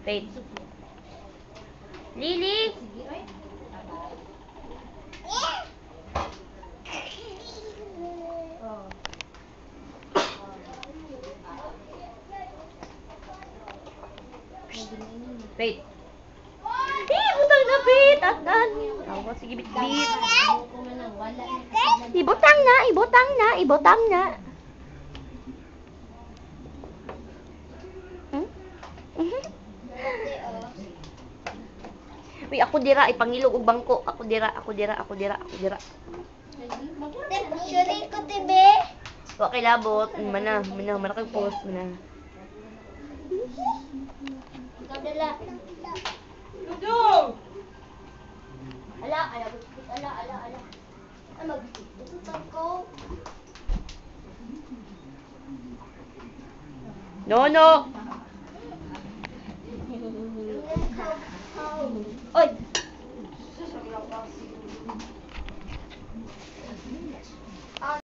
Faith. Lily! Faith. Butang na, Faith! Atdan! Awa, sige, bit-bit. Ibutang na, ibutang na, ibutang na. Uy, ako dira, ipangilog og bangko. Ako dira. Picture ko, tibe. Wa kay labot. Mana kay post, mana. Ikaw dala. Dudong! Ala. Ay, mag-tutang ko. No.